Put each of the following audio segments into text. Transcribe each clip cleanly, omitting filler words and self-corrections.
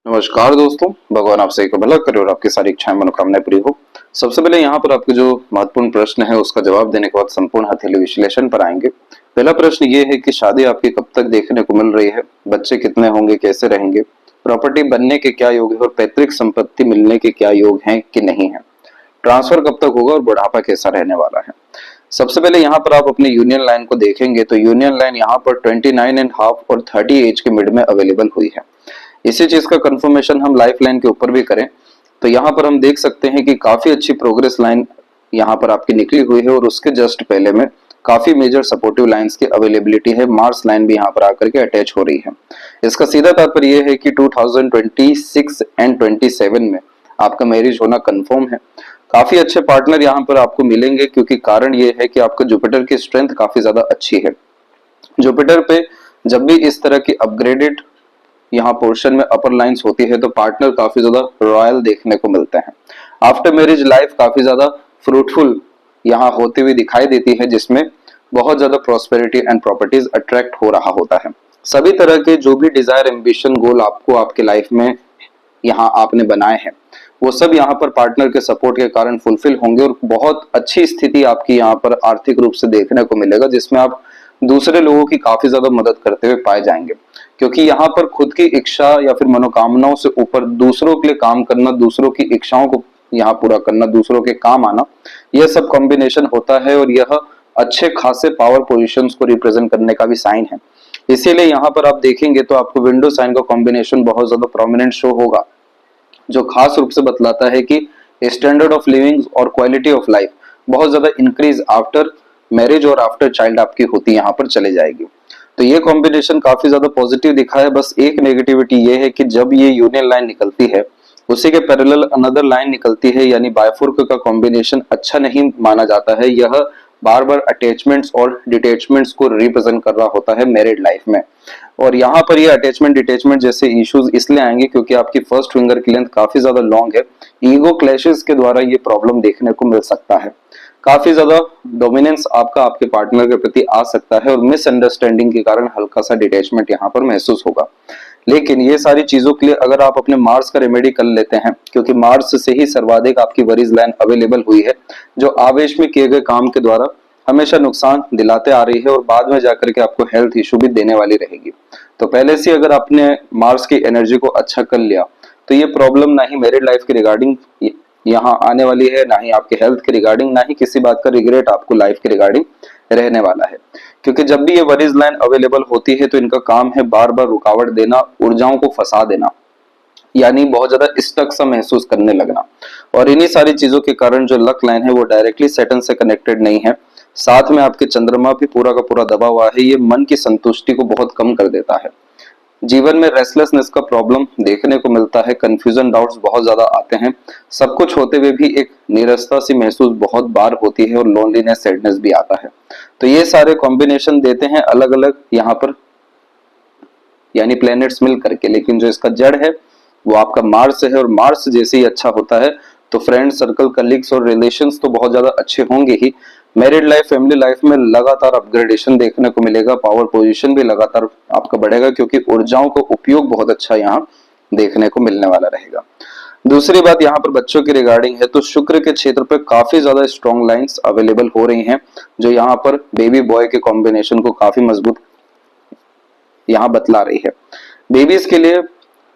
नमस्कार दोस्तों, भगवान आपसे एक भला करे और आपकी सारी इच्छाएं मनोकामनाएं पूरी हो। सबसे पहले यहाँ पर आपके जो महत्वपूर्ण प्रश्न है उसका जवाब देने के बाद संपूर्ण हथेली विश्लेषण पर आएंगे। पहला प्रश्न ये है कि शादी आपकी कब तक देखने को मिल रही है, बच्चे कितने होंगे, कैसे रहेंगे, प्रॉपर्टी बनने के क्या योग है और पैतृक संपत्ति मिलने के क्या योग है कि नहीं है, ट्रांसफर कब तक होगा और बुढ़ापा कैसा रहने वाला है। सबसे पहले यहाँ पर आप अपनी यूनियन लाइन को देखेंगे तो यूनियन लाइन यहाँ पर 29.5 और 30 एज के मिड में अवेलेबल हुई है। इसी चीज का कंफर्मेशन हम लाइफ लाइन के ऊपर भी करें तो यहाँ पर हम देख सकते हैं कि काफी अच्छी प्रोग्रेस लाइन यहाँ पर आपकी निकली हुई है और उसके जस्ट पहले में काफी मेजर सपोर्टिव लाइंस की अवेलेबिलिटी है। मार्स लाइन भी यहाँ पर आकर के अटैच हो रही है। इसका सीधा तात्पर्य यह है कि 2026 एंड 27 में आपका मैरिज होना कंफर्म है। काफी अच्छे पार्टनर यहाँ पर आपको मिलेंगे क्योंकि कारण ये है कि आपका जुपिटर की स्ट्रेंथ काफी ज्यादा अच्छी है। जुपिटर पे जब भी इस तरह की अपग्रेडेड यहाँ पोर्शन में अपर लाइंस होती है तो पार्टनर काफी ज्यादा रॉयल देखने को मिलते हैं। आफ्टर मैरिज लाइफ काफी ज्यादा फ्रूटफुल यहाँ होती हुई दिखाई देती है, जिसमें बहुत ज्यादा प्रॉस्पेरिटी एंड प्रॉपर्टीज अट्रैक्ट हो रहा होता है। सभी तरह के जो भी डिजायर, एम्बिशन, गोल आपको आपके लाइफ में यहाँ आपने बनाए हैं वो सब यहाँ पर पार्टनर के सपोर्ट के कारण फुलफिल होंगे और बहुत अच्छी स्थिति आपकी यहाँ पर आर्थिक रूप से देखने को मिलेगा, जिसमें आप दूसरे लोगों की काफी ज्यादा मदद करते हुए पाए जाएंगे। क्योंकि यहाँ पर खुद की इच्छा या फिर मनोकामनाओं से ऊपर दूसरों के लिए काम करना, दूसरों की इच्छाओं को यहाँ पूरा करना, दूसरों के काम आना, यह सब कॉम्बिनेशन होता है और यह अच्छे खासे पावर पोजीशंस को रिप्रेजेंट करने का भी साइन है। इसीलिए यहाँ पर आप देखेंगे तो आपको विंडो साइन का कॉम्बिनेशन बहुत ज्यादा प्रोमिनेंट शो होगा, जो खास रूप से बतलाता है कि स्टैंडर्ड ऑफ लिविंग और क्वालिटी ऑफ लाइफ बहुत ज्यादा इंक्रीज आफ्टर मैरिज और आफ्टर चाइल्ड आपकी होती यहाँ पर चले जाएगी। तो ये कॉम्बिनेशन काफी ज्यादा पॉजिटिव दिखा है। बस एक नेगेटिविटी ये है कि जब ये यूनियन लाइन निकलती है उसी के पैरेलल अनदर लाइन निकलती है, यानी बायफोर्क का कॉम्बिनेशन अच्छा नहीं माना जाता है। यह बार बार अटैचमेंट्स और डिटैचमेंट्स को रिप्रेजेंट कर रहा होता है मैरिड लाइफ में। और यहाँ पर ये अटैचमेंट डिटैचमेंट जैसे इश्यूज इसलिए आएंगे क्योंकि आपकी फर्स्ट फिंगर की लेंथ काफी ज्यादा लॉन्ग है। ईगो क्लैशेस के द्वारा ये प्रॉब्लम देखने को मिल सकता है। काफी ज्यादा डोमिनेंस आपका आपके पार्टनर के प्रति आ सकता है और मिसअंडरस्टैंडिंग के कारण हल्का सा डिटैचमेंट यहाँ पर महसूस होगा। लेकिन ये सारी चीजों के लिए अगर आप अपने मार्स का रेमेडी कर लेते हैं, क्योंकि मार्स से ही सर्वाधिक आपकी वरीज लाइन अवेलेबल हुई है, जो आवेश में किए गए काम के द्वारा हमेशा नुकसान दिलाते आ रही है और बाद में जाकर के आपको हेल्थ इशू भी देने वाली रहेगी। तो पहले से अगर आपने मार्स की एनर्जी को अच्छा कर लिया तो ये प्रॉब्लम ना ही मैरिड लाइफ के रिगार्डिंग यहाँ आने वाली है, ना ही आपके हेल्थ के रिगार्डिंग, ना ही किसी बात का रिग्रेट आपको लाइफ के रिगार्डिंग रहने वाला है। क्योंकि जब भी ये वरीज लाइन अवेलेबल होती है तो इनका काम है बार बार रुकावट देना, ऊर्जाओं को फंसा देना, यानी बहुत ज्यादा स्टक सा महसूस करने लगना। और इन्हीं सारी चीजों के कारण जो लक लाइन है वो डायरेक्टली सैटर्न से कनेक्टेड नहीं है, साथ में आपके चंद्रमा भी पूरा का पूरा दबा हुआ है। ये मन की संतुष्टि को बहुत कम कर देता है। जीवन में रेस्टलेसनेस का प्रॉब्लम देखने को मिलता है, कंफ्यूजन, डाउट्स बहुत ज्यादा आते हैं। सब कुछ होते हुए भी एक निरस्ता सी महसूस बहुत बार होती है और लोनलीनेस, सैडनेस भी आता है। तो ये सारे कॉम्बिनेशन देते हैं अलग अलग यहाँ पर यानी प्लैनेट्स मिल करके, लेकिन जो इसका जड़ है वो आपका मार्स है। और मार्स जैसे ही अच्छा होता है तो फ्रेंड सर्कल, कलीग्स और रिलेशंस तो बहुत ज्यादा अच्छे होंगे ही। मैरिड लाइफ, फैमिली लाइफ में लगातार अपग्रेडेशन देखने को मिलेगा, पावर पोजीशन भी लगातार आपका बढ़ेगा क्योंकि ऊर्जाओं का उपयोग बहुत अच्छा यहाँ देखने को मिलने वाला रहेगा। दूसरी बात यहाँ पर बच्चों की रिगार्डिंग है तो शुक्र के क्षेत्र पर काफी ज्यादा स्ट्रॉन्ग लाइंस अवेलेबल हो रही हैं, जो यहाँ पर बेबी बॉय के कॉम्बिनेशन को काफी मजबूत यहाँ बतला रही है। बेबीज के लिए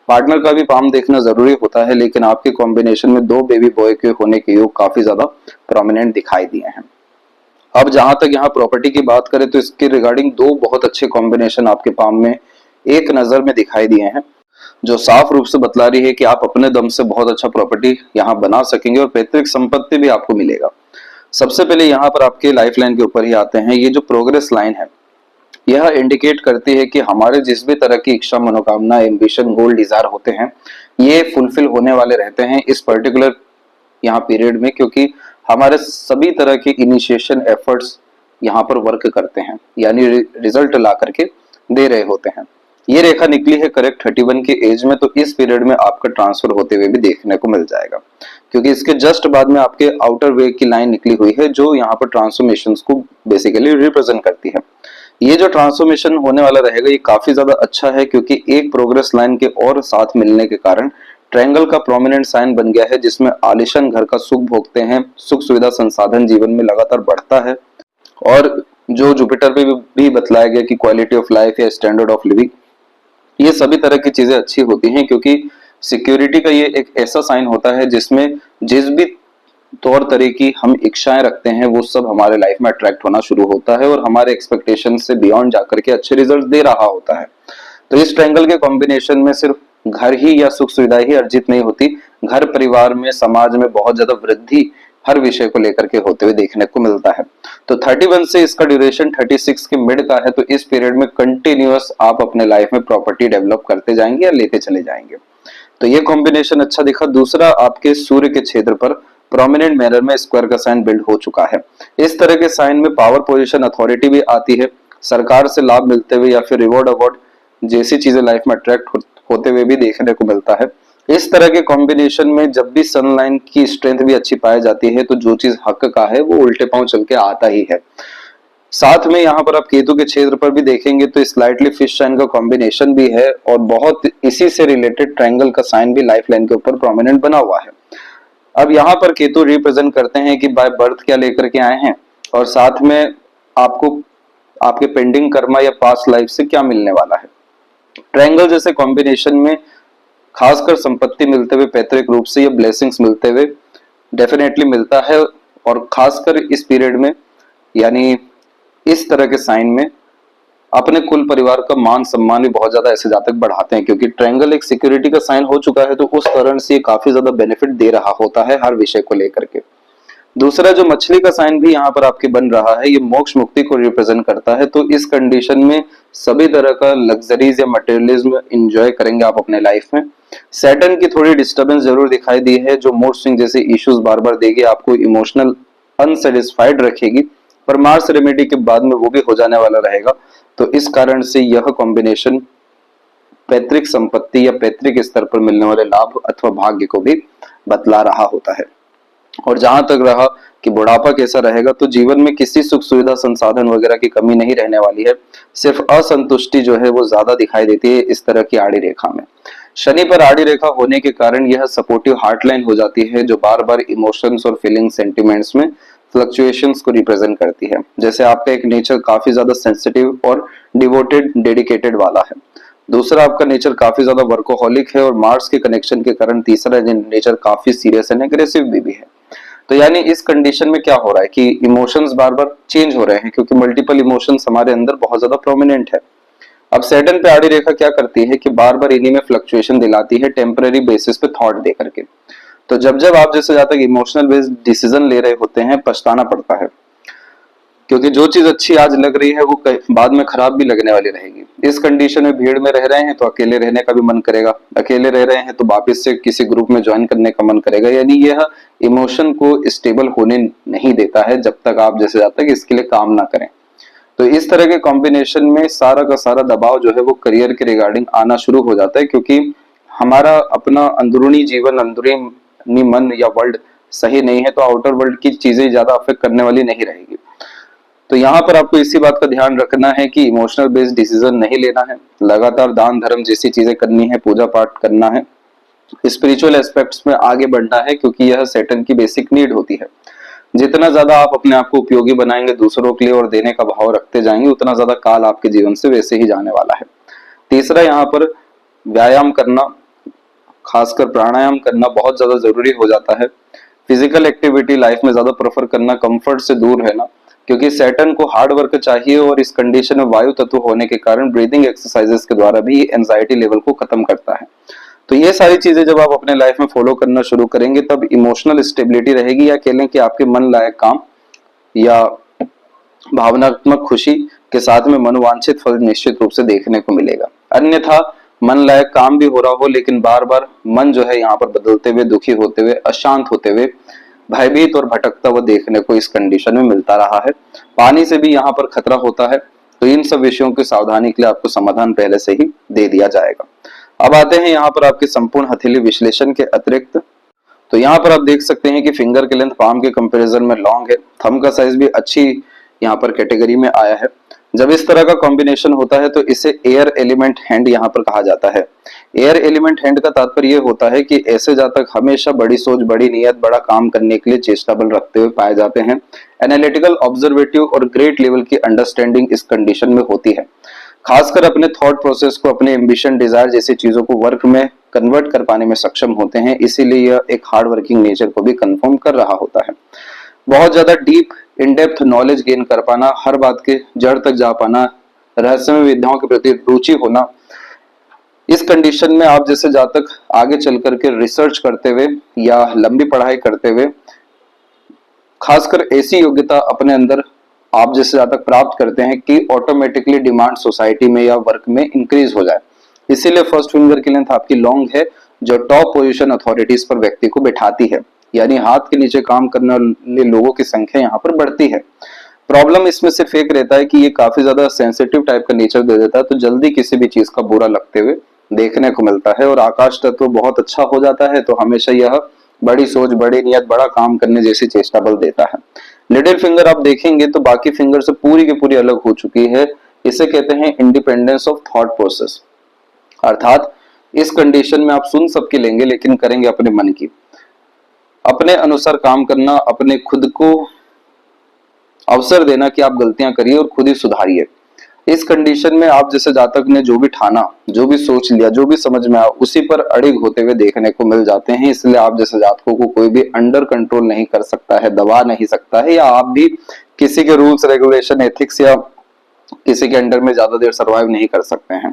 पार्टनर का भी पाम देखना जरूरी होता है, लेकिन आपके कॉम्बिनेशन में दो बेबी बॉय के होने के योग काफी ज्यादा प्रोमिनेंट दिखाई दिए हैं। अब जहां तक यहाँ प्रॉपर्टी की बात करें तो इसके रिगार्डिंग दो बहुत अच्छे कॉम्बिनेशन आपके पाम में एक नजर में दिखाई दिए हैं, जो साफ रूप से बतला रही है कि आप अपने दम से बहुत अच्छा प्रॉपर्टी यहाँ बना सकेंगे और पैतृक संपत्ति भी आपको मिलेगा। सबसे पहले यहाँ पर आपके लाइफ लाइन के ऊपर ही आते हैं। ये जो प्रोग्रेस लाइन है यह इंडिकेट करती है कि हमारे जिस भी तरह की इच्छा, मनोकामना, एम्बिशन, गोल, डिजायर होते हैं ये फुलफिल होने वाले रहते हैं इस पर्टिकुलर यहाँ पीरियड में, क्योंकि हमारे सभी तरह के इनिशिएशन एफर्ट्स यहाँ पर वर्क करते हैं, यानी रिजल्ट ला करके दे रहे होते हैं। ये रेखा निकली है करेक्ट 31 के एज में, तो इस पीरियड में आपका ट्रांसफर होते हुए भी देखने को मिल जाएगा, क्योंकि इसके जस्ट बाद में आपके आउटर वे की लाइन निकली हुई है जो यहाँ पर ट्रांसफॉर्मेशंस को बेसिकली रिप्रेजेंट करती है। ये जो ट्रांसफॉर्मेशन होने वाला रहेगा ये काफी ज्यादा अच्छा है, क्योंकि एक प्रोग्रेस लाइन के और साथ मिलने के कारण ट्रायंगल का प्रोमिनेंट साइन बन गया है, जिसमें आलिशान घर का सुख भोगते हैं, सुख सुविधा संसाधन जीवन में लगातार बढ़ता है। और जो जुपिटर पे भी बतलाया गया कि क्वालिटी ऑफ लाइफ या स्टैंडर्ड ऑफ लिविंग, ये सभी तरह की चीजें अच्छी होती हैं, क्योंकि सिक्योरिटी का ये एक ऐसा साइन होता है जिसमें जिस भी तौर तरीके की हम इच्छाएं रखते हैं वो सब हमारे लाइफ में अट्रैक्ट होना शुरू होता है और हमारे एक्सपेक्टेशन से बियॉन्ड जाकर के अच्छे रिजल्ट दे रहा होता है। तो इस ट्रायंगल के कॉम्बिनेशन में सिर्फ घर ही या सुख सुविधा ही अर्जित नहीं होती, घर परिवार में समाज में बहुत ज्यादा वृद्धि हर विषय को लेकर के होते हुए देखने को मिलता है। तो 31 से इसका ड्यूरेशन 36 के मिड का है, तो इस पीरियड में कंटिन्यूअस आप अपने लाइफ में प्रॉपर्टी डेवलप करते जाएंगे या लेते चले जाएंगे। तो ये कॉम्बिनेशन अच्छा दिखा। दूसरा, आपके सूर्य के क्षेत्र पर प्रोमिनेंट मैनर में स्क्वायर का साइन बिल्ड हो चुका है। इस तरह के साइन में पावर पोजीशन अथॉरिटी भी आती है, सरकार से लाभ मिलते हुए या फिर रिवॉर्ड अवार्ड जैसी चीजें लाइफ में अट्रैक्ट होते हुए भी देखने को मिलता है। इस तरह के कॉम्बिनेशन में जब भी सनलाइन की स्ट्रेंथ भी अच्छी पाई जाती है तो जो चीज हक का है वो उल्टे पांव चल के आता ही है। साथ में यहाँ पर आप केतु के क्षेत्र पर भी देखेंगे तो स्लाइटली फिश साइन का कॉम्बिनेशन भी है और बहुत इसी से रिलेटेड ट्रायंगल का साइन भी लाइफ लाइन के ऊपर प्रोमिनेंट बना हुआ है। अब यहाँ पर केतु रिप्रेजेंट करते हैं कि बाय बर्थ क्या लेकर के आए हैं और साथ में आपको आपके पेंडिंग कर्मा या पास्ट लाइफ से क्या मिलने वाला है। ट्रायंगल जैसे कॉम्बिनेशन में खासकर संपत्ति मिलते हुए पैतृक रूप से या ब्लेसिंग्स मिलते हुए डेफिनेटली मिलता है, और खासकर इस पीरियड में यानी इस तरह के साइन में अपने कुल परिवार का मान सम्मान भी बहुत ज्यादा ऐसे जातक बढ़ाते हैं, क्योंकि ट्रायंगल एक सिक्योरिटी का साइन हो चुका है तो उस कारण से काफी ज्यादा बेनिफिट दे रहा होता है हर विषय को लेकर के। दूसरा, जो मछली का साइन भी यहाँ पर आपके बन रहा है, ये मोक्ष मुक्ति को रिप्रेजेंट करता है। तो इस कंडीशन में सभी तरह का लग्जरीज या मटेरियलिज्म एंजॉय करेंगे आप अपने लाइफ में। सैटर्न की थोड़ी डिस्टर्बेंस जरूर दिखाई दी है, जो मूड स्विंग जैसे इश्यूज बार बार देगी, आपको इमोशनल अनसेटिस्फाइड रखेगी, पर मार्स रेमेडी के बाद में वो भी हो जाने वाला रहेगा। तो इस कारण से यह कॉम्बिनेशन पैतृक संपत्ति या पैतृक स्तर पर मिलने वाले लाभ अथवा भाग्य को भी बतला रहा होता है। और जहां तक रहा कि बुढ़ापा कैसा रहेगा, तो जीवन में किसी सुख सुविधा संसाधन वगैरह की कमी नहीं रहने वाली है, सिर्फ असंतुष्टि जो है वो ज्यादा दिखाई देती है इस तरह की आड़ी रेखा में। शनि पर आड़ी रेखा होने के कारण यह सपोर्टिव हार्ट लाइन हो जाती है, जो बार बार इमोशंस और फीलिंग सेंटिमेंट्स में फ्लक्चुएशंस को रिप्रेजेंट करती है। जैसे आपका एक नेचर काफी ज्यादा सेंसिटिव और डिवोटेड डेडिकेटेड वाला है। दूसरा, आपका नेचर काफी ज्यादा वर्कोहॉलिक है, और मार्स के कनेक्शन के कारण तीसरा नेचर काफी सीरियस एंड एग्रेसिव भी है। तो यानी इस कंडीशन में क्या हो रहा है कि इमोशंस बार बार चेंज हो रहे हैं, क्योंकि मल्टीपल इमोशंस हमारे अंदर बहुत ज्यादा प्रोमिनेंट है। अब सैटर्न पे आड़ी रेखा क्या करती है कि बार बार इन्हीं में फ्लक्चुएशन दिलाती है टेम्पररी बेसिस पे थॉट दे करके। तो जब जब आप जैसे ज्यादा इमोशनल बेस्ड डिसीजन ले रहे होते हैं, पछताना पड़ता है, क्योंकि जो चीज अच्छी आज लग रही है वो बाद में खराब भी लगने वाली रहेगी। इस कंडीशन में भीड़ में रह रहे हैं तो अकेले रहने का भी मन करेगा, अकेले रह रहे हैं तो वापस से किसी ग्रुप में ज्वाइन करने का मन करेगा। यानी यह इमोशन को स्टेबल होने नहीं देता है जब तक आप जैसे जाता है इसके लिए काम ना करें। तो इस तरह के कॉम्बिनेशन में सारा का सारा दबाव जो है वो करियर के रिगार्डिंग आना शुरू हो जाता है, क्योंकि हमारा अपना अंदरूनी जीवन, अंदरूनी मन या वर्ल्ड सही नहीं है तो आउटर वर्ल्ड की चीजें ज्यादा अफेक्ट करने वाली नहीं रहेगी। तो यहाँ पर आपको इसी बात का ध्यान रखना है कि इमोशनल बेस्ड डिसीजन नहीं लेना है, लगातार दान धर्म जैसी चीजें करनी है, पूजा पाठ करना है, स्पिरिचुअल एस्पेक्ट्स में आगे बढ़ना है, क्योंकि यह सैटर्न की बेसिक नीड होती है। जितना ज्यादा आप अपने आप को उपयोगी बनाएंगे दूसरों के लिए और देने का भाव रखते जाएंगे, उतना ज्यादा काल आपके जीवन से वैसे ही जाने वाला है। तीसरा, यहाँ पर व्यायाम करना, खासकर प्राणायाम करना बहुत ज्यादा जरूरी हो जाता है। फिजिकल एक्टिविटी लाइफ में ज्यादा प्रेफर करना, कंफर्ट से दूर रहना, क्योंकि सैटर्न को हार्ड वर्क चाहिए और इस कंडीशन में वायु तत्व होने के कारण ब्रीदिंग एक्सरसाइजेस के द्वारा भी एंजाइटी लेवल को खत्म करता है। तो ये सारी चीजें जब आप अपने लाइफ में फॉलो करना शुरू करेंगे तब इमोशनल स्टेबिलिटी रहेगी, या कह लें कि आपके मन लायक काम या भावनात्मक खुशी के साथ में मनोवांछित फल निश्चित रूप से देखने को मिलेगा। अन्यथा मन लायक काम भी हो रहा हो लेकिन बार बार मन जो है यहाँ पर बदलते हुए, दुखी होते हुए, अशांत होते हुए, भयभीत और भटकता हुआ देखने को इस कंडीशन में मिलता रहा है। पानी से भी यहाँ पर खतरा होता है, तो इन सब विषयों की सावधानी के लिए आपको समाधान पहले से ही दे दिया जाएगा। अब आते हैं यहाँ पर आपके संपूर्ण हथेली विश्लेषण के अतिरिक्त। तो यहाँ पर आप देख सकते हैं कि फिंगर की लेंथ पाम के कंपैरिजन में लॉन्ग है, थंब का साइज भी अच्छी यहाँ पर कैटेगरी में आया है। जब इस तरह का कॉम्बिनेशन होता है तो इसे एयर एलिमेंट हैंड यहाँ पर कहा जाता है। एयर एलिमेंट हैंड का तात्पर्य ये होता है कि ऐसे जातक हमेशा बड़ी सोच, बड़ी नियत, बड़ा काम करने के लिए चेष्टाबल रखते हुए पाए जाते हैं। एनालिटिकल, ऑब्जर्वेटिव और ग्रेट लेवल की अंडरस्टैंडिंग इस कंडीशन में होती है। खासकर अपने थॉट प्रोसेस को, अपने एम्बिशन, डिजायर जैसी चीजों को वर्क में कन्वर्ट कर पाने में सक्षम होते हैं। इसीलिए यह एक हार्ड वर्किंग नेचर को भी कन्फर्म कर रहा होता है। बहुत ज्यादा deep in depth knowledge gain कर पाना, हर बात के जड़ तक जा पाना, रहस्यमय विद्याओं के प्रति रुचि होना, इस कंडीशन में आप जैसे जातक आगे चल करके रिसर्च करते हुए या लंबी पढ़ाई करते हुए खासकर ऐसी योग्यता अपने अंदर आप जैसे जातक प्राप्त करते हैं कि ऑटोमेटिकली डिमांड सोसाइटी में या वर्क में इंक्रीज हो जाए। इसीलिए फर्स्ट फिंगर की लेंथ आपकी लॉन्ग है, जो टॉप पोजीशन अथॉरिटीज पर व्यक्ति को बैठाती है, यानी हाथ के नीचे काम करने वाले लोगों की संख्या यहाँ पर बढ़ती है। प्रॉब्लम इसमें सिर्फ एक रहता है कि ये काफी ज्यादा सेंसिटिव टाइप का नेचर दे देता है, तो जल्दी किसी भी चीज का बुरा लगते हुए देखने को मिलता है। और आकाश तत्व बहुत अच्छा हो जाता है तो हमेशा यह बड़ी सोच, बड़ी नियत, बड़ा काम करने जैसी चेष्टा बल देता है। लिटिल फिंगर आप देखेंगे तो बाकी फिंगर से पूरी की पूरी अलग हो चुकी है। इसे कहते हैं इंडिपेंडेंस ऑफ थॉट प्रोसेस, अर्थात इस कंडीशन में आप सुन सबकी लेंगे लेकिन करेंगे अपने मन की, अपने अनुसार काम करना, अपने खुद को अवसर देना कि आप गलतियां करिए और खुद ही सुधारिए। इस कंडीशन में आप जैसे जातक ने जो भी ठाना, जो भी सोच लिया, जो भी समझ में आया, उसी पर अड़िग होते हुए देखने को मिल जाते हैं। इसलिए आप जैसे जातकों को कोई भी अंडर कंट्रोल नहीं कर सकता है, दबा नहीं सकता है, या आप भी किसी के रूल्स, रेगुलेशन, एथिक्स या किसी के अंडर में ज्यादा देर सर्वाइव नहीं कर सकते हैं।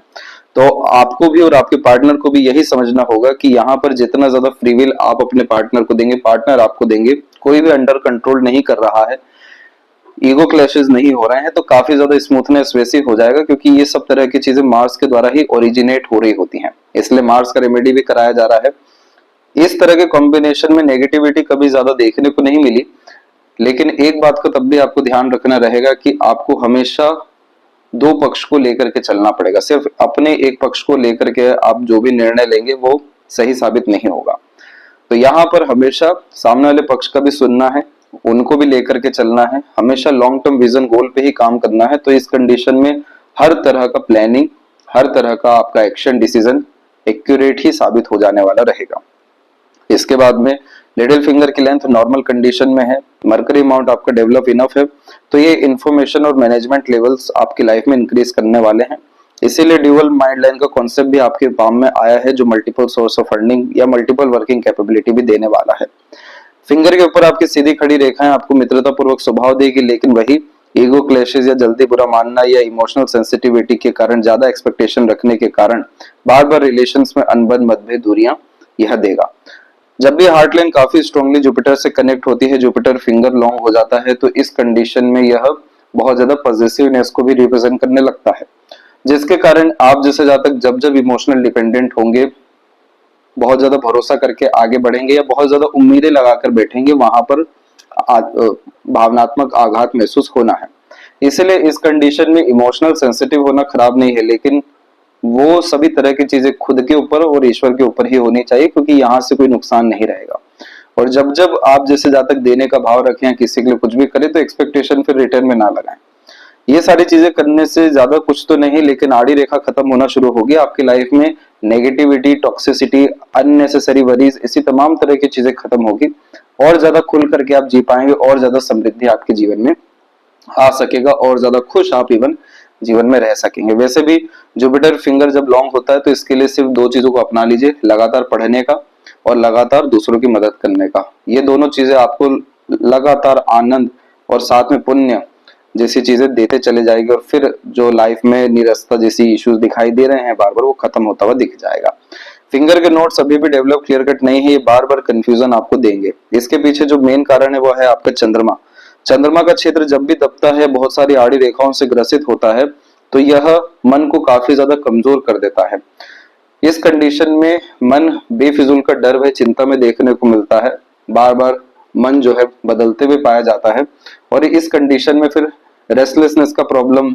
तो आपको भी और आपके पार्टनर को भी यही समझना होगा कि यहाँ पर जितना ज्यादा फ्री विल आप अपने पार्टनर को देंगे, पार्टनर आपको देंगे, कोई भी अंडर कंट्रोल नहीं कर रहा है, ईगो क्लैशेस नहीं हो रहे हैं, तो काफी ज्यादा स्मूथनेस वैसे हो जाएगा, क्योंकि ये सब तरह की चीजें मार्स के द्वारा ही ओरिजिनेट हो रही होती हैं। इसलिए मार्स का रेमेडी भी कराया जा रहा है। इस तरह के कॉम्बिनेशन में नेगेटिविटी कभी ज्यादा देखने को नहीं मिली, लेकिन एक बात का तब भी आपको ध्यान रखना रहेगा कि आपको हमेशा दो पक्ष को लेकर के चलना पड़ेगा। सिर्फ अपने एक पक्ष को लेकर के आप जो भी निर्णय लेंगे वो सही साबित नहीं होगा। तो यहाँ पर हमेशा सामने वाले पक्ष का भी सुनना है, उनको भी लेकर के चलना है, हमेशा लॉन्ग टर्म विजन गोल पे ही काम करना है। तो इस कंडीशन में हर तरह का प्लानिंग, हर तरह का आपका एक्शन, डिसीजन एक्यूरेट ही साबित हो जाने वाला रहेगा। इसके बाद में लिटिल फिंगर की लेंथ नॉर्मल कंडीशन में है, मर्करी अमाउंट आपका डेवलप इनफ है, तो ये इंफॉर्मेशन और मैनेजमेंट लेवल्स आपकी लाइफ में इंक्रीज करने वाले हैं। इसीलिए ड्यूअल माइंड लाइन का कॉन्सेप्ट भी आपके पाम में आया है, जो मल्टीपल सोर्स ऑफ फंडिंग या मल्टीपल वर्किंग कैपेबिलिटी भी देने वाला है। फिंगर के ऊपर आपकी सीधी खड़ी रेखाएं आपको मित्रता पूर्वक स्वभाव देगी, लेकिन वही ईगो क्लैशेस या जल्दी बुरा मानना या इमोशनल सेंसिटिविटी के कारण, ज्यादा एक्सपेक्टेशन रखने के कारण बार बार रिलेशंस में अनबन, मतभेद, दूरियां यह देगा। जब भी हार्ट लाइन काफी स्ट्रांगली जुपिटर से कनेक्ट होती है, जुपिटर फिंगर लॉन्ग हो जाता है, तो इस कंडीशन में यह बहुत ज्यादा पॉजिटिवनेस को भी रिप्रेजेंट करने लगता है, जिसके कारण आप जैसे जातक जब जब इमोशनल डिपेंडेंट होंगे, बहुत ज्यादा भरोसा करके आगे बढ़ेंगे या बहुत ज्यादा उम्मीदें लगाकर बैठेंगे, वहां पर भावनात्मक आघात महसूस होना है। इसलिए इस कंडीशन में इमोशनल सेंसिटिव होना खराब नहीं है, लेकिन वो सभी तरह की चीजें खुद के ऊपर और ईश्वर के ऊपर ही होनी चाहिए, क्योंकि यहाँ से कोई नुकसान नहीं रहेगा। और जब जब आप जैसे जातक देने का भाव रखें या किसी के लिए कुछ भी करें, तो एक्सपेक्टेशन फिर रिटर्न में ना लगाएं। ये सारी चीजें करने से ज्यादा कुछ तो नहीं, लेकिन आड़ी रेखा खत्म होना शुरू होगी आपकी लाइफ में। नेगेटिविटी, टॉक्सिसिटी, अननेसेसरी वरीज, इसी तमाम तरह की चीजें खत्म होगी और ज्यादा खुल करके आप जी पाएंगे और ज्यादा समृद्धि आपके जीवन में आ सकेगा और ज्यादा खुश आप इवन जीवन में रह सकेंगे। वैसे भी जुपिटर फिंगर जब लॉन्ग होता है तो इसके लिए सिर्फ दो चीजों को अपना लीजिए, लगातार पढ़ने का और लगातार दूसरों की मदद करने का। ये दोनों चीजें आपको लगातार आनंद और साथ में पुण्य जैसी चीजें देते चले जाएगी, और फिर जो लाइफ में निरस्ता जैसी इश्यूज दिखाई दे रहे हैं बार बार, वो खत्म होता हुआ दिख जाएगा। फिंगर के नोट्स अभी भी डेवलप क्लियर कट नहीं है, ये बार बार कंफ्यूजन आपको देंगे। इसके पीछे जो मेन कारण है वो है आपका चंद्रमा। चंद्रमा का क्षेत्र जब भी दबता है, बहुत सारी आड़ी रेखाओं से ग्रसित होता है, तो यह मन को काफी ज्यादा कमजोर कर देता है। इस कंडीशन में मन बेफिजूल का डर व चिंता में देखने को मिलता है, बार बार मन जो है बदलते हुए पाया जाता है, और इस कंडीशन में फिर रेस्टलेसनेस का प्रॉब्लम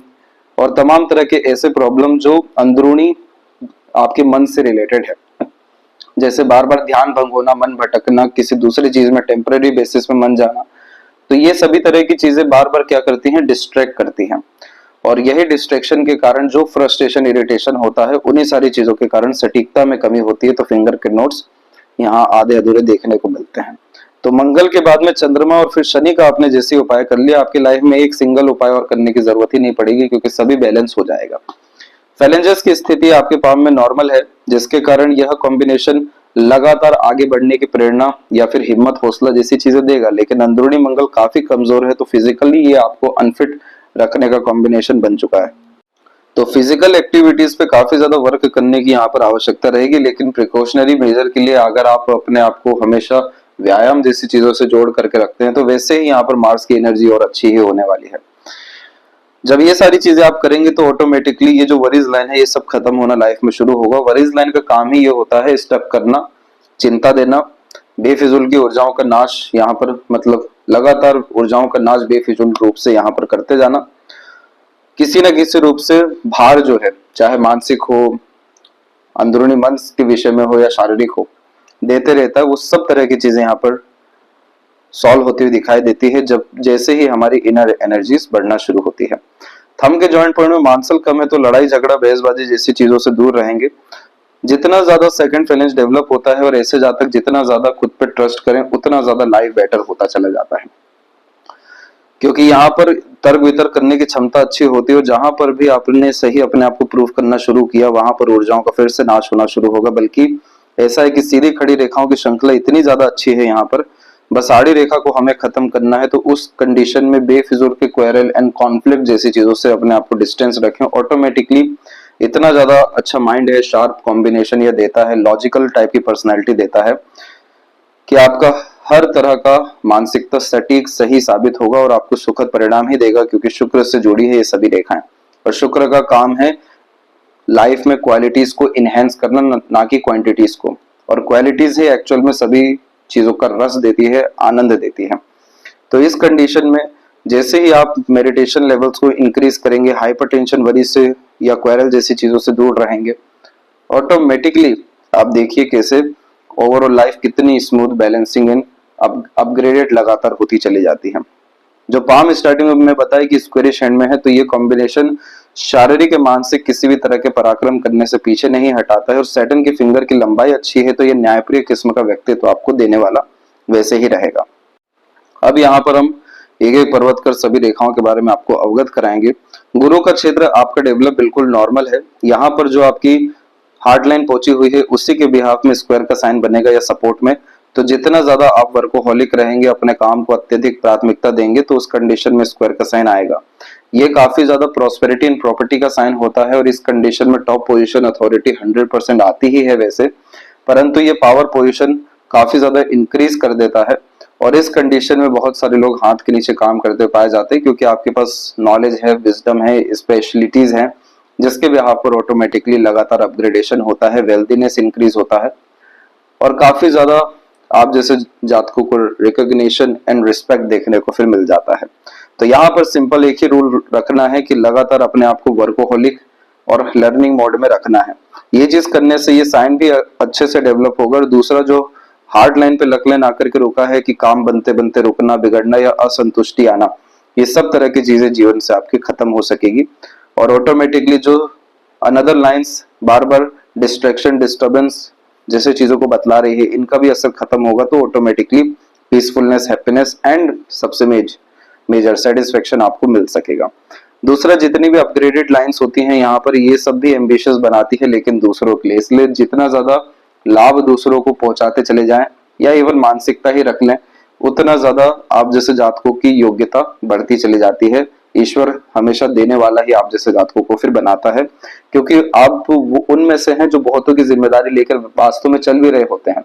और तमाम तरह के ऐसे प्रॉब्लम जो अंदरूनी आपके मन से रिलेटेड है, जैसे बार बार ध्यान भंग होना, मन भटकना, किसी दूसरी चीज में टेम्पररी बेसिस में मन जाना, तो ये सभी तरह की चीजें बार बार क्या करती हैं, डिस्ट्रैक्ट करती हैं। और यही डिस्ट्रैक्शन के कारण जो फ्रस्ट्रेशन इरिटेशन होता है, उन्हीं सारी चीजों के कारण सटीकता में कमी होती है, तो फिंगर के नोट्स यहाँ आधे अधूरे देखने को मिलते हैं। तो मंगल के बाद में चंद्रमा और फिर शनि का आपने जैसे उपाय कर लिया, आपकी लाइफ में एक सिंगल उपाय और करने की जरूरत ही नहीं पड़ेगी, क्योंकि सभी बैलेंस हो जाएगा। फैलेंजस की स्थिति आपके पाम में नॉर्मल है, जिसके कारण यह कॉम्बिनेशन लगातार आगे बढ़ने की प्रेरणा या फिर हिम्मत हौसला जैसी चीजें देगा। लेकिन अंदरूनी मंगल काफी कमजोर है, तो फिजिकली ये आपको अनफिट रखने का कॉम्बिनेशन बन चुका है। तो फिजिकल एक्टिविटीज पे काफी ज्यादा वर्क करने की यहाँ पर आवश्यकता रहेगी, लेकिन प्रिकॉशनरी मेजर के लिए अगर आप अपने आप को हमेशा व्यायाम जैसी चीजों से जोड़ करके रखते हैं, तो वैसे ही यहाँ पर मार्स की एनर्जी और अच्छी ही होने वाली है। जब ये सारी चीजें आप करेंगे तो ऑटोमेटिकली ये जो वरीज लाइन है, ये सब खत्म होना लाइफ में शुरू होगा। वरीज लाइन का काम ही ये होता है स्टक करना, चिंता देना, बेफिजूल की ऊर्जाओं का नाश, यहाँ पर मतलब लगातार ऊर्जाओं का नाश बेफिजूल रूप से यहाँ पर करते जाना। किसी न किसी रूप से भार जो है, चाहे मानसिक हो, अंदरूनी मन के विषय में हो या शारीरिक हो, देते रहता है। वो सब तरह की चीजें यहाँ पर सॉल्व होती हुई दिखाई देती है जब जैसे ही हमारी इनर एनर्जीज बढ़ना शुरू होती है। थंब के जॉइंट पॉइंट में मांसल कम है, तो लड़ाई झगड़ा बहसबाजी जैसी चीजों से दूर रहेंगे। जितना ज्यादा सेकंड फैलेंज डेवलप होता है और ऐसे जातक जितना ज्यादा खुद पे ट्रस्ट करें, उतना ज्यादा लाइफ बेटर होता चला जाता है, क्योंकि यहाँ पर तर्क वितर्क करने की क्षमता अच्छी होती है। और जहां पर भी आपने सही अपने आप को प्रूव करना शुरू किया, वहां पर ऊर्जाओं का फिर से नाश होना शुरू होगा। बल्कि ऐसा है कि सीधी खड़ी रेखाओं की श्रृंखला इतनी ज्यादा अच्छी है यहाँ पर, बस आड़ी रेखा को हमें खत्म करना है। तो उस कंडीशन में बेफिजूल के क्वेरल एंड कॉन्फ्लिक्ट जैसी चीजों से अपने आप को डिस्टेंस रखें। ऑटोमेटिकली इतना ज्यादा अच्छा माइंड है, शार्प कॉम्बिनेशन यह देता है, लॉजिकल टाइप की पर्सनैलिटी देता है कि आपका हर तरह का मानसिकता सटीक सही साबित होगा और आपको सुखद परिणाम ही देगा, क्योंकि शुक्र से जुड़ी है ये सभी रेखाएं। और शुक्र का काम है लाइफ में क्वालिटीज को इनहेंस करना, ना कि क्वांटिटीज को। और क्वालिटीज ही एक्चुअल में सभी चीजों का रस देती है, आनंद देती है। तो इस कंडीशन में जैसे ही आप मेडिटेशन लेवल्स को इंक्रीज करेंगे, हाइपरटेंशन वरी से या क्वेरल जैसी चीजों से दूर रहेंगे, ऑटोमेटिकली आप देखिए कैसे ओवरऑल लाइफ कितनी स्मूथ, बैलेंसिंग एंड अपग्रेडेड लगातार होती चली जाती है। जो पाम स्टार्टिंग में मैं बताया कि स्क्वेरिश हैंड में है, तो ये कॉम्बिनेशन शारीरिक या मानसिक किसी भी तरह के पराक्रम करने से पीछे नहीं हटाता है। और सैटर्न की फिंगर की लंबाई अच्छी है, तो ये न्यायप्रिय किस्म का व्यक्तित्व आपको देने वाला वैसे ही रहेगा। अब यहाँ पर हम एक एक पर्वत कर सभी रेखाओं के बारे में आपको अवगत कराएंगे। गुरु का क्षेत्र आपका डेवलप बिल्कुल नॉर्मल है। यहाँ पर जो आपकी हार्ड लाइन पहुंची हुई है, उसी के बिहाफ में स्क्वायर का साइन बनेगा या सपोर्ट में। तो जितना ज्यादा आप वर्कोहॉलिक रहेंगे, अपने काम को अत्यधिक प्राथमिकता देंगे, तो उस कंडीशन में स्क्वायर का साइन आएगा। ये काफी ज्यादा प्रॉस्पेरिटी एंड प्रॉपर्टी का साइन होता है, और इस कंडीशन में टॉप पोजीशन अथॉरिटी 100% आती ही है वैसे, परंतु ये पावर पोजीशन काफी ज्यादा इंक्रीज कर देता है। और इस कंडीशन में बहुत सारे लोग हाथ के नीचे काम करते पाए जाते हैं, क्योंकि आपके पास नॉलेज है, विजडम है, स्पेशलिटीज है, जिसके बिहाफ पर ऑटोमेटिकली लगातार अपग्रेडेशन होता है, वेल्थीनेस इंक्रीज होता है, और काफी ज्यादा आप जैसे जातकों को रिकॉग्निशन एंड रिस्पेक्ट देखने को फिर मिल जाता है। तो यहाँ पर सिंपल एक ही रूल रखना है कि लगातार अपने आप को वर्कोहॉलिक और लर्निंग मोड में रखना है। ये चीज करने से ये साइन भी अच्छे से डेवलप होगा। और दूसरा जो हार्ड लाइन पे लक लाइन आकर के रुका है कि काम बनते बनते रुकना, बिगड़ना या असंतुष्टि आना, ये सब तरह की चीजें जीवन से आपकी खत्म हो सकेगी। और ऑटोमेटिकली जो अनदर लाइंस बार बार डिस्ट्रैक्शन, डिस्टर्बेंस जैसे चीजों को बतला रही है, इनका भी असर खत्म होगा। तो ऑटोमेटिकली पीसफुलनेस, हैप्पीनेस एंड सबसे मेजर सेटिस्फेक्शन आपको मिल सकेगा। दूसरा, जितनी भी अपग्रेडेड लाइंस होती हैं यहाँ पर, ये सब भी एम्बिशियस बनाती है, लेकिन दूसरों के लिए। इसलिए जितना ज्यादा लाभ दूसरों को पहुंचाते चले जाएं या इवन मानसिकता ही रख लें, उतना ज्यादा आप जैसे जातकों की योग्यता बढ़ती चली जाती है। ईश्वर हमेशा देने वाला ही आप जैसे जातकों को फिर बनाता है, क्योंकि आप वो उनमें से हैं जो बहुतों की जिम्मेदारी लेकर वास्तव में चल भी रहे होते हैं,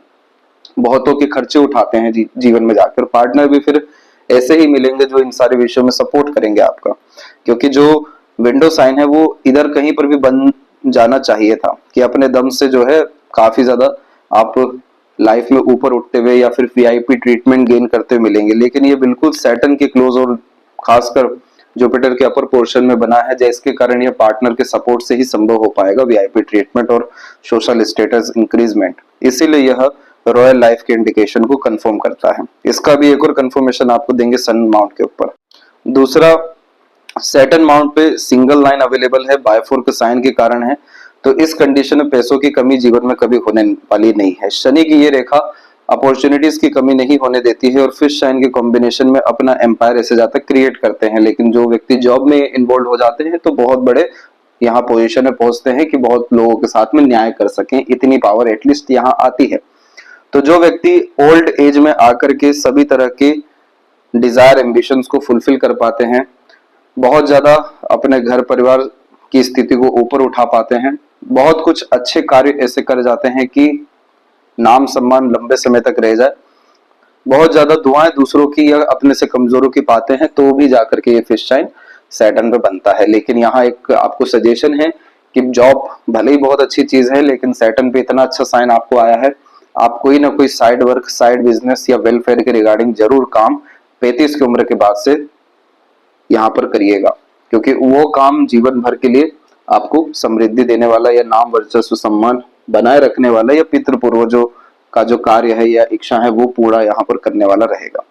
बहुतों के खर्चे उठाते हैं जीवन में जाकर। पार्टनर भी फिर ऐसे ही मिलेंगे जो इन सारे विषयों में सपोर्ट करेंगे आपका, क्योंकि जो विंडो साइन है वो इधर कहीं पर भी बन जाना चाहिए था कि अपने दम से जो है काफी ज्यादा आप लाइफ में ऊपर उठते हुए या फिर वीआईपी ट्रीटमेंट गेन करते हुए मिलेंगे। लेकिन ये बिल्कुल सैटर्न के क्लोज और खासकर जुपिटर के अपर पोर्शन में बना है, जिसके कारण यह पार्टनर के सपोर्ट से ही संभव हो पाएगा वीआईपी ट्रीटमेंट और सोशल स्टेटस इंक्रीजमेंट। इसीलिए यह रॉयल लाइफ के इंडिकेशन को कंफर्म करता है। इसका भी एक और कंफर्मेशन आपको देंगे सन माउंट के ऊपर। दूसरा, सैटर्न माउंट पे सिंगल लाइन अवेलेबल है, बायफोर के साइन के कारण है, तो इस कंडीशन में पैसों की कमी जीवन में कभी होने वाली नहीं है। शनि की ये रेखा अपॉर्चुनिटीज की कमी नहीं होने देती है और फिश साइन के कॉम्बिनेशन में अपना एम्पायर ऐसे ज्यादा क्रिएट करते हैं, लेकिन जो व्यक्ति जॉब में इन्वॉल्व हो जाते हैं तो बहुत बड़े यहाँ पोजीशन में पहुंचते हैं कि बहुत लोगों के साथ में न्याय कर सकें, इतनी पावर एटलीस्ट यहाँ आती है। तो जो व्यक्ति ओल्ड एज में आकर के सभी तरह के डिजायर एम्बिशंस को फुलफिल कर पाते हैं, बहुत ज्यादा अपने घर परिवार की स्थिति को ऊपर उठा पाते हैं, बहुत कुछ अच्छे कार्य ऐसे कर जाते हैं कि नाम सम्मान लंबे समय तक रह जाए, बहुत ज्यादा दुआएं दूसरों की या अपने से कमजोरों की पाते हैं, तो भी जाकर के ये फिश साइन सैटर्न पे बनता है। लेकिन यहाँ एक आपको सजेशन है कि जॉब भले ही बहुत अच्छी चीज है, लेकिन सैटर्न पे इतना अच्छा साइन आपको आया है, आप कोई ना कोई साइड वर्क, साइड बिजनेस या वेलफेयर के रिगार्डिंग जरूर काम 35 की उम्र के बाद से यहाँ पर करिएगा, क्योंकि वो काम जीवन भर के लिए आपको समृद्धि देने वाला या नाम वर्चस्व सम्मान बनाए रखने वाला या पितृ पूर्वजों का जो कार्य है या इच्छा है वो पूरा यहाँ पर करने वाला रहेगा।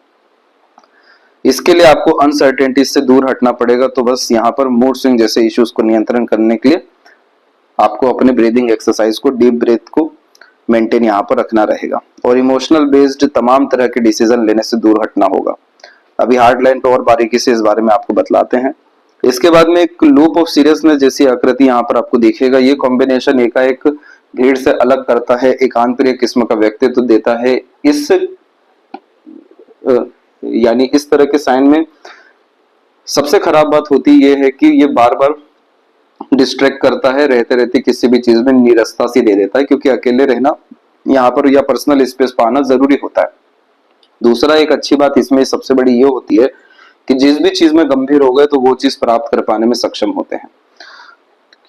इसके लिए आपको अनसर्टेनिटी से दूर हटना पड़ेगा। तो बस यहाँ पर मूड स्विंग जैसे इश्यूज को नियंत्रण करने के लिए आपको अपने ब्रीदिंग एक्सरसाइज को, डीप ब्रेथ को मेंटेन यहाँ पर रखना रहेगा और इमोशनल बेस्ड तमाम तरह के डिसीजन लेने से दूर हटना होगा। अभी हार्ड लाइन पे और बारीकी से इस बारे में आपको बतलाते हैं। इसके बाद में एक लूप ऑफ सीरियसनेस जैसी आकृति यहाँ पर आपको दिखेगा। ये कॉम्बिनेशन एकाएक भीड़ से अलग करता है, एकांत प्रिय किस्म का व्यक्तित्व देता है। इस यानी इस तरह के साइन में सबसे खराब बात होती ये है कि ये बार बार डिस्ट्रैक्ट करता है, रहते रहते किसी भी चीज में नीरसता सी दे देता है, क्योंकि अकेले रहना यहाँ पर या पर्सनल स्पेस पाना जरूरी होता है। दूसरा एक अच्छी बात इसमें सबसे बड़ी ये होती है कि जिस भी चीज में गंभीर हो गए तो वो चीज प्राप्त कर पाने में सक्षम होते हैं।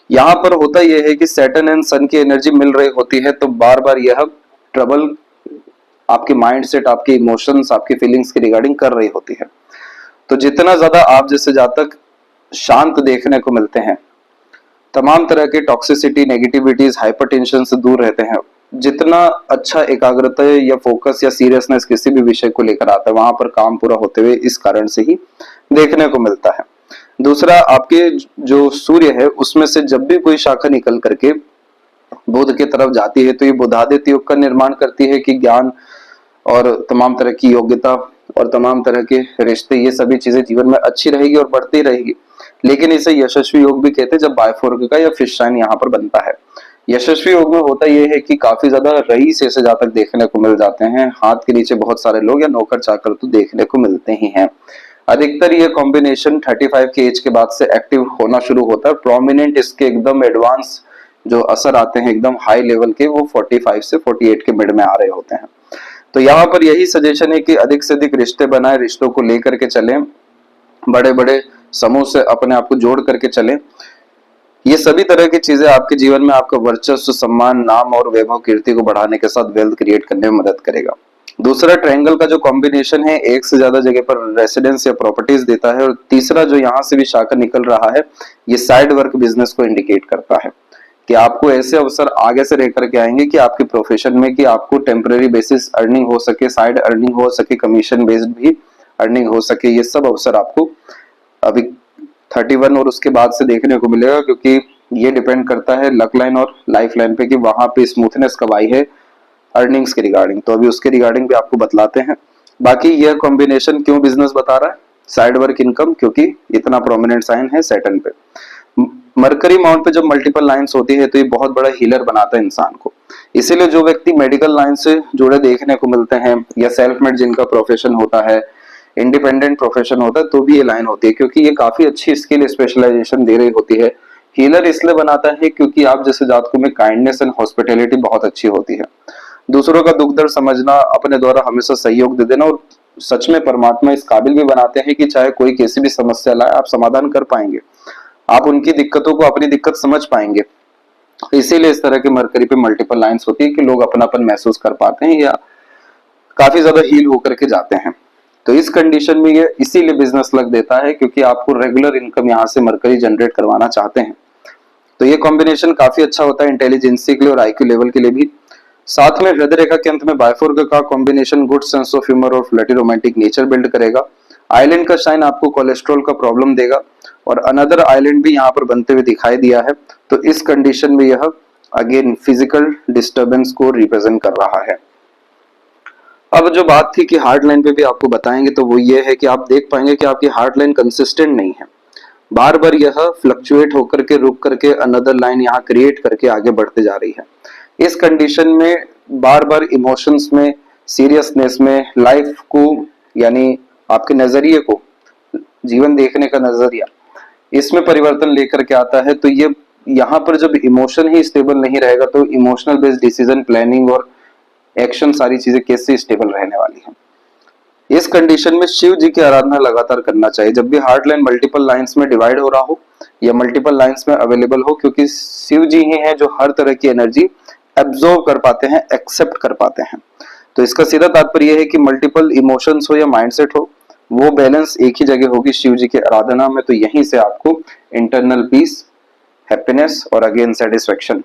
यहाँ पर होता यह है कि सैटर्न एंड सन की एनर्जी मिल रही होती है, तो बार बार यह ट्रबल आपके माइंड सेट, आपके इमोशंस, आपके फीलिंग्स के रिगार्डिंग कर रही होती है। तो जितना ज्यादा आप जैसे जातक शांत देखने को मिलते हैं, तमाम तरह के टॉक्सिसिटी, नेगेटिविटीज, हाइपरटेंशन से दूर रहते हैं, जितना अच्छा एकाग्रता या फोकस या सीरियसनेस किसी भी विषय को लेकर आता है, वहां पर काम पूरा होते हुए इस कारण से ही देखने को मिलता है। दूसरा, आपके जो सूर्य है उसमें से जब भी कोई शाखा निकल करके बुध की तरफ जाती है तो ये बुधादित्य योग का निर्माण करती है कि ज्ञान और तमाम तरह की योग्यता और तमाम तरह के रिश्ते, ये सभी चीजें जीवन में अच्छी रहेगी और बढ़ती रहेगी। लेकिन इसे यशस्वी योग भी कहते हैं जब बायफोर्क का या फिश साइन यहाँ पर बनता है। यशस्वी योग में होता यह है कि काफी ज्यादा रईस ऐसे जातक देखने को मिल जाते हैं, हाथ के नीचे बहुत सारे लोग या नौकर चाकर तो देखने को मिलते ही हैं। अधिकतर ये कॉम्बिनेशन 35 के एज के बाद से एक्टिव होना शुरू होता है। प्रोमिनेंट इसके एकदम एडवांस जो असर आते हैं, एकदम हाई लेवल के, वो 45 से 48 के मिड में आ रहे होते हैं। तो यहाँ पर यही सजेशन है कि अधिक से अधिक रिश्ते बनाए, रिश्तों को लेकर के चलें, बड़े बड़े समूह से अपने आप को जोड़ करके चलें। ये सभी तरह की चीजें आपके जीवन में आपका वर्चस्व, सम्मान, नाम और वैभव, कीर्ति को बढ़ाने के साथ वेल्थ क्रिएट करने में मदद करेगा। दूसरा, ट्रायंगल का जो कॉम्बिनेशन है एक से ज्यादा जगह पर रेसिडेंस या प्रॉपर्टीज देता है। और तीसरा जो यहाँ से भी शाखा निकल रहा है, ये साइड वर्क बिजनेस को इंडिकेट करता है कि आपको ऐसे अवसर आगे से रह करके आएंगे कि आपके प्रोफेशन में कि आपको टेम्परेरी बेसिस अर्निंग हो सके, साइड अर्निंग हो सके, कमीशन बेस्ड भी अर्निंग हो सके। ये सब अवसर आपको अभी 31 और उसके बाद से देखने को मिलेगा, क्योंकि ये डिपेंड करता है लक लाइन और लाइफ लाइन पे कि वहां पे स्मूथनेस कब आई है अर्निंग्स के रिगार्डिंग। तो अभी उसके रिगार्डिंग भी आपको बतलाते हैं। बाकी यह कॉम्बिनेशन क्यों बिजनेस बता रहा है, साइड वर्क इनकम, क्योंकि इतना प्रोमिनेंट साइन है सैटर्न पे। मरकरी माउंट पे जब मल्टीपल लाइंस होती है तो ये बहुत बड़ा हीलर बनाता है इंसान को। इसीलिए जो व्यक्ति मेडिकल लाइन से जुड़े देखने को मिलते हैं या सेल्फ मेड जिनका प्रोफेशन होता है, इंडिपेंडेंट प्रोफेशन होता है, तो भी ये लाइन होती है, क्योंकि ये काफी अच्छी स्किल स्पेशलाइजेशन दे रही होती है। हीलर इसलिए बनाता है क्योंकि आप जैसे जातकों में काइंडनेस एंड हॉस्पिटैलिटी बहुत अच्छी होती है। दूसरों का दुख दर्द समझना, अपने द्वारा हमेशा सहयोग दे देना, और सच में परमात्मा इस काबिल भी बनाते हैं कि चाहे कोई कैसी भी समस्या लाए आप समाधान कर पाएंगे, आप उनकी दिक्कतों को अपनी दिक्कत समझ पाएंगे। इसीलिए इस तरह के मरकरी पे मल्टीपल लाइंस होती है कि लोग अपनापन महसूस कर पाते हैं या काफी ज्यादा हील होकर के जाते हैं। तो इस कंडीशन में ये इसीलिए बिजनेस लग देता है क्योंकि आपको रेगुलर इनकम यहाँ से मरकरी जनरेट करवाना चाहते हैं। तो ये कॉम्बिनेशन काफी अच्छा होता है इंटेलिजेंसी के लिए और आईक्यू लेवल के लिए भी। साथ में हृदय रेखा के अंत में बायफोर्क का combination good sense of humour और फ्लर्टी रोमांटिक नेचर बिल्ड करेगा। आइलैंड का साइन आपको कोलेस्ट्रॉल का प्रॉब्लम देगा और अनदर आइलैंड भी यहाँ पर बनते हुए दिखाई दिया है। तो इस कंडीशन में यह अगेन फिजिकल डिस्टर्बेंस को रिप्रेजेंट कर रहा है। अब जो बात थी कि हार्ड लाइन पे भी आपको बताएंगे, तो वो ये है कि आप देख पाएंगे कि आपकी हार्ड लाइन कंसिस्टेंट नहीं है, बार बार यह फ्लक्चुएट होकर के रुक करके अनदर लाइन यहाँ क्रिएट करके आगे बढ़ते जा रही है। इस कंडीशन में बार बार इमोशंस में, सीरियसनेस में, लाइफ को यानी आपके नजरिए को, जीवन देखने का नजरिया, इसमें परिवर्तन लेकर के आता है। तो ये यहाँ पर जब इमोशन ही स्टेबल नहीं रहेगा तो इमोशनल बेस्ड डिसीजन, प्लानिंग और एक्शन, सारी चीजें कैसे स्टेबल रहने वाली हैं। इस कंडीशन में शिव जी की आराधना लगातार करना चाहिए जब भी हार्ट लाइन मल्टीपल लाइंस में डिवाइड हो रहा हो या मल्टीपल लाइंस में अवेलेबल हो, क्योंकि शिव जी ही हैं जो हर तरह की एनर्जी एब्जॉर्ब कर पाते हैं, एक्सेप्ट कर पाते हैं। तो इसका सीधा तात्पर्य है कि मल्टीपल इमोशंस हो या माइंडसेट हो, वो बैलेंस एक ही जगह होगी शिव जी की आराधना में। तो यहीं से आपको इंटरनल पीस, हैप्पीनेस और अगेन सेटिस्फेक्शन,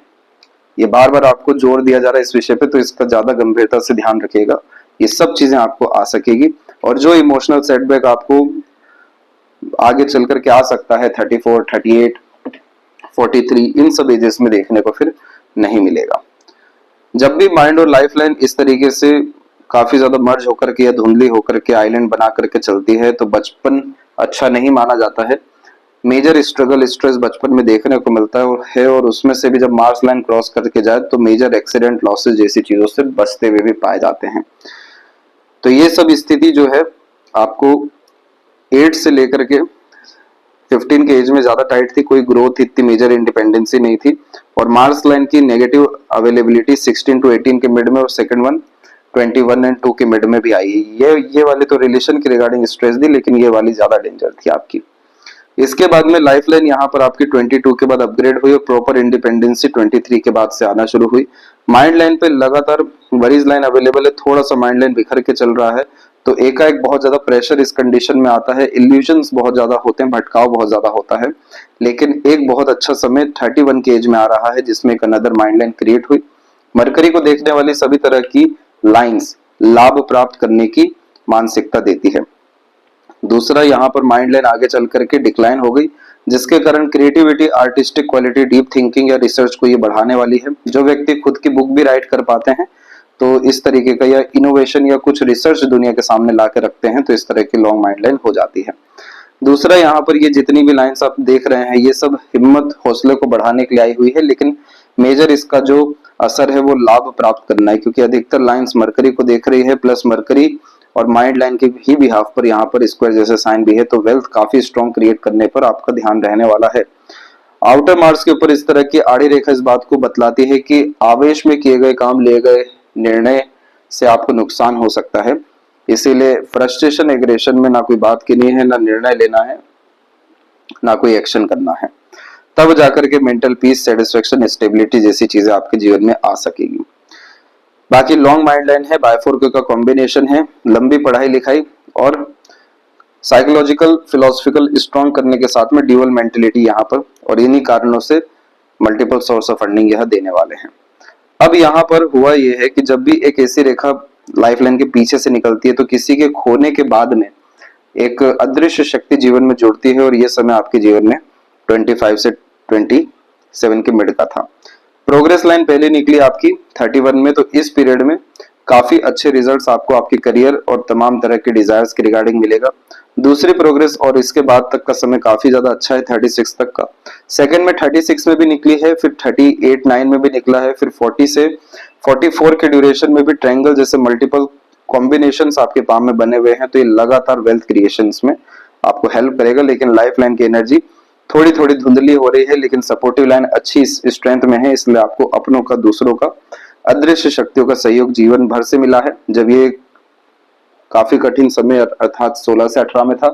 ये बार बार आपको जोर दिया जा रहा है इस विषय पे, तो इसका ज्यादा गंभीरता से ध्यान रखिएगा। ये सब चीजें आपको आ सकेगी और जो इमोशनल सेटबैक आपको आगे चल करके आ सकता है 34, 38, 43, इन सब एजेस में देखने को फिर नहीं मिलेगा। जब भी माइंड और लाइफ लाइन इस तरीके से काफी ज्यादा मर्ज होकर के या धुंधली होकर के आइलैंड बना करके चलती है तो बचपन अच्छा नहीं माना जाता है। मेजर स्ट्रगल, स्ट्रेस बचपन में देखने को मिलता है और उसमें से भी जब मार्क्स लाइन क्रॉस करके जाए तो मेजर एक्सीडेंट, लॉसेस जैसी चीजों से बचते हुए भी पाए जाते हैं। तो ये सब स्थिति जो है आपको 8 से लेकर के 15 के एज में ज्यादा टाइट थी, कोई ग्रोथ, इतनी मेजर इंडिपेंडेंसी नहीं थी। और मार्स लाइन की नेगेटिव अवेलेबिलिटी 16 to 18 के मिड में और सेकंड वन 21 and 2 के मिड में भी आई है। ये वाली तो रिलेशन के रिगार्डिंग स्ट्रेस दी, लेकिन ये वाली ज्यादा डेंजर थी आपकी। इसके बाद में लाइफ लाइन यहाँ पर आपकी 22 के बाद अपग्रेड हुई और प्रॉपर इंडिपेंडेंसी 23 के बाद से आना शुरू हुई। माइंड लाइन पे लगातार वरीज लाइन अवेलेबल है, थोड़ा सा माइंड लाइन बिखर के चल रहा है, तो एकाएक बहुत ज्यादा प्रेशर इस कंडीशन में आता है, इल्यूजन्स बहुत ज्यादा होते हैं, भटकाव बहुत ज्यादा होता है। लेकिन एक बहुत अच्छा समय 31 के एज में आ रहा है जिसमें एक अनदर माइंड लाइन क्रिएट हुई। मरकरी को देखने वाली सभी तरह की लाइंस लाभ प्राप्त करने की मानसिकता देती है। दूसरा, यहाँ पर माइंड लाइन आगे चल करके डिक्लाइन हो गई, जिसके कारण creativity, artistic quality, deep thinking या रिसर्च को ये बढ़ाने वाली है। जो व्यक्ति खुद की बुक भी राइट कर पाते हैं तो इस तरीके का या इनोवेशन या कुछ रिसर्च दुनिया के सामने ला के रखते हैं तो इस तरह की लॉन्ग माइंड लाइन हो जाती है। दूसरा, यहाँ पर ये जितनी भी लाइंस आप देख रहे हैं ये सब हिम्मत, हौसले को बढ़ाने के लिए आई हुई है, लेकिन मेजर इसका जो असर है वो लाभ प्राप्त करना है, क्योंकि अधिकतर लाइंस मरकरी को देख रही है, प्लस मरकरी और माइंड लाइन के ही बिहाफ पर यहाँ पर स्क्वायर जैसे साइन भी है, तो वेल्थ काफी स्ट्रॉन्ग क्रिएट करने पर आपका ध्यान रहने वाला है। आउटर मार्क्स के ऊपर इस तरह की आड़ी रेखा इस बात को बतलाती है कि आवेश में किए गए काम, लिए गए निर्णय से आपको नुकसान हो सकता है। इसीलिए फ्रस्ट्रेशन, एग्रेशन में ना कोई बात करनी है, ना निर्णय लेना है, ना कोई एक्शन करना है, तब जाकर के मेंटल पीस, सेटिस्फेक्शन, स्टेबिलिटी जैसी चीजें आपके जीवन में आ सकेगी। बाकी लॉन्ग माइंड लाइन है, बायफोर्क का कॉम्बिनेशन है, लंबी पढ़ाई लिखाई और साइकोलॉजिकल, फिलोसफिकल स्ट्रॉन्ग करने के साथ में ड्यूअल मेंटेलिटी यहाँ पर, और इन्हीं कारणों से मल्टीपल सोर्स ऑफ फंडिंग यह देने वाले हैं। अब यहाँ पर हुआ यह है कि जब भी एक ऐसी रेखा लाइफ लाइन के पीछे से निकलती है तो किसी के खोने के बाद में एक अदृश्य शक्ति जीवन में जुड़ती है, और यह समय आपके जीवन में 25 से 27 के मिड का था। प्रोग्रेस लाइन पहले निकली आपकी 31 में, तो इस पीरियड में काफी अच्छे रिजल्ट्स आपको आपके करियर और तमाम तरह के डिजायर्स के रिगार्डिंग मिलेगा। दूसरी प्रोग्रेस और इसके बाद तक का समय काफी ज्यादा अच्छा है, 36 तक का। सेकंड में 36 में भी निकली है, फिर 38, 9 में भी निकला है, फिर 40 से 44 के ड्यूरेशन में भी ट्रायंगल जैसे मल्टीपल कॉम्बिनेशंस आपके पाम में बने हुए हैं, तो ये लगातार वेल्थ क्रिएशंस में आपको हेल्प करेगा। लेकिन लाइफ लाइन की एनर्जी थोड़ी थोड़ी धुंधली हो रही है, लेकिन सपोर्टिव लाइन अच्छी स्ट्रेंथ में है, इसलिए आपको अपनों का, दूसरों का, अदृश्य शक्तियों का सहयोग जीवन भर से मिला है। जब ये काफी कठिन समय अर्थात 16 से 18 में था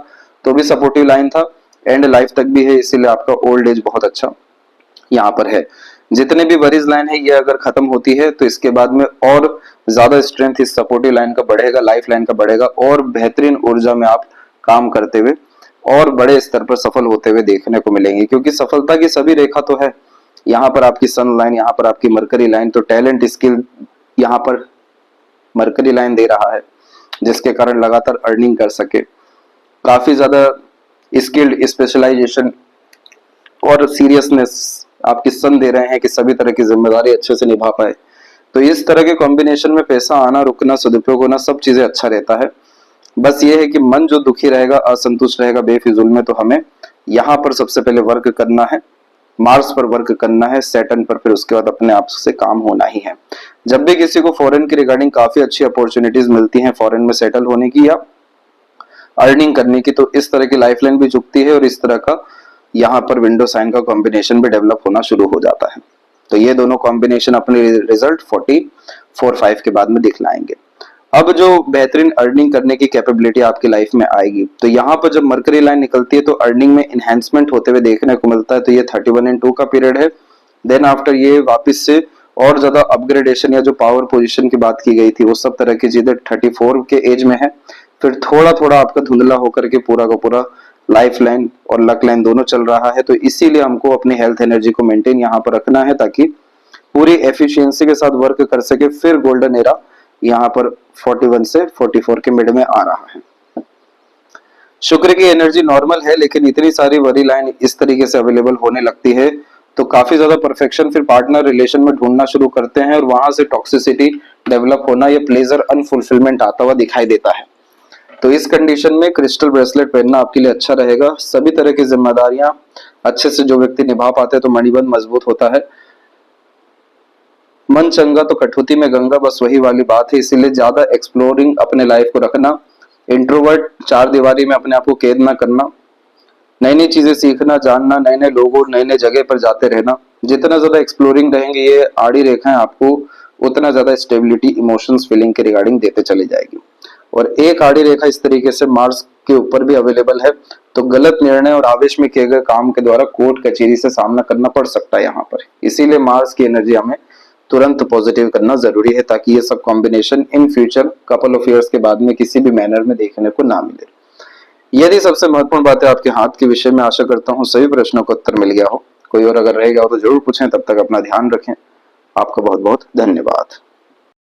तो भी सपोर्टिव लाइन था, एंड लाइफ तक भी है, इसीलिए आपका ओल्ड एज बहुत अच्छा यहाँ पर है। जितने भी वरीज लाइन है ये अगर खत्म होती है तो इसके बाद में और ज्यादा स्ट्रेंथ इस सपोर्टिव लाइन का बढ़ेगा, लाइफ लाइन का बढ़ेगा, और बेहतरीन ऊर्जा में आप काम करते हुए और बड़े स्तर पर सफल होते हुए देखने को मिलेंगे, क्योंकि सफलता की सभी रेखा तो है। यहाँ पर आपकी सन लाइन, यहाँ पर आपकी मरकरी लाइन, तो टैलेंट, स्किल यहाँ पर मरकरी लाइन दे रहा है, जिसके कारण लगातार अर्निंग कर सके, काफी ज्यादा स्किल्ड, स्पेशलाइजेशन और सीरियसनेस आपकी सन दे रहे हैं कि सभी तरह की जिम्मेदारी अच्छे से निभा पाए। तो इस तरह के कॉम्बिनेशन में पैसा आना, रुकना, सदुपयोग होना, सब चीजें अच्छा रहता है। बस ये है कि मन जो दुखी रहेगा, असंतुष्ट रहेगा बेफिजूल में, तो हमें यहाँ पर सबसे पहले वर्क करना है, मार्स पर वर्क करना है, सैटर्न पर, फिर उसके बाद अपने आप से काम होना ही है। जब भी किसी को फॉरेन की रिगार्डिंग काफी अच्छी अपॉर्चुनिटीज मिलती हैं फॉरेन में सेटल होने की या अर्निंग करने की, तो इस तरह की लाइफलाइन भी झुकती है और इस तरह का यहाँ पर विंडो साइन का कॉम्बिनेशन भी डेवलप होना शुरू हो जाता है। तो ये दोनों कॉम्बिनेशन अपने रिजल्ट 44-5 के बाद में दिखलाएंगे। अब जो बेहतरीन अर्निंग करने की कैपेबिलिटी आपकी लाइफ में आएगी, तो यहाँ पर जब मरकरी लाइन निकलती है तो अर्निंग में इनहेंसमेंट होते हुए देखने को मिलता है। तो ये 31 का पीरियड है। देन आफ्टर ये वापस से और ज्यादा अपग्रेडेशन या जो पावर पोजीशन की बात की गई थी वो सब तरह की चीजें 34 के एज में है। फिर थोड़ा थोड़ा आपका धुंधला होकर के पूरा का पूरा लाइफ लाइन और लक लाइन दोनों चल रहा है। तो इसीलिए हमको अपनी हेल्थ एनर्जी को मेंटेन यहाँ पर रखना है ताकि पूरी एफिशिएंसी के साथ वर्क कर सके। फिर गोल्डन एरा यहाँ पर 41 से 44 के मिड में आ रहा है। शुक्र की एनर्जी नॉर्मल है, लेकिन इतनी सारी वरी लाइन इस तरीके से अवेलेबल होने लगती है तो काफी ज्यादा परफेक्शन फिर पार्टनर रिलेशन में ढूंढना शुरू करते हैं और वहां से टॉक्सिसिटी डेवलप होना या प्लेजर अनफुलफिलमेंट आता हुआ दिखाई देता है। तो इस कंडीशन में क्रिस्टल ब्रेसलेट पहनना आपके लिए अच्छा रहेगा। सभी तरह की जिम्मेदारियां अच्छे से जो व्यक्ति निभा पाते हैं तो मणिबंध मजबूत होता है। मन चंगा तो कठौती में गंगा, बस वही वाली बात है। इसीलिए ज्यादा एक्सप्लोरिंग अपने लाइफ को रखना, इंट्रोवर्ट, चार दीवारी में अपने आप को कैद ना करना, नई नई चीजें सीखना, जानना, नए नए लोगों, नए नए जगह पर जाते रहना। जितना ज्यादा एक्सप्लोरिंग रहेंगे ये आड़ी रेखाएं आपको उतना ज्यादा स्टेबिलिटी, इमोशंस, फीलिंग के रिगार्डिंग देते चली जाएगी। और एक आड़ी रेखा इस तरीके से मार्स के ऊपर भी अवेलेबल है तो गलत निर्णय और आवेश में किए गए काम के द्वारा कोर्ट कचहरी से सामना करना पड़ सकता है यहाँ पर। इसीलिए मार्स की एनर्जी हमें तुरंत पॉजिटिव करना जरूरी है ताकि ये सब combination in future couple of years के बाद में किसी भी मैनर में देखने को ना मिले। यदि सबसे महत्वपूर्ण बातें आपके हाथ के विषय में, आशा करता हूँ सभी प्रश्नों का उत्तर मिल गया हो। कोई और अगर रह गया हो तो जरूर पूछें। तब तक अपना ध्यान रखें। आपका बहुत बहुत धन्यवाद।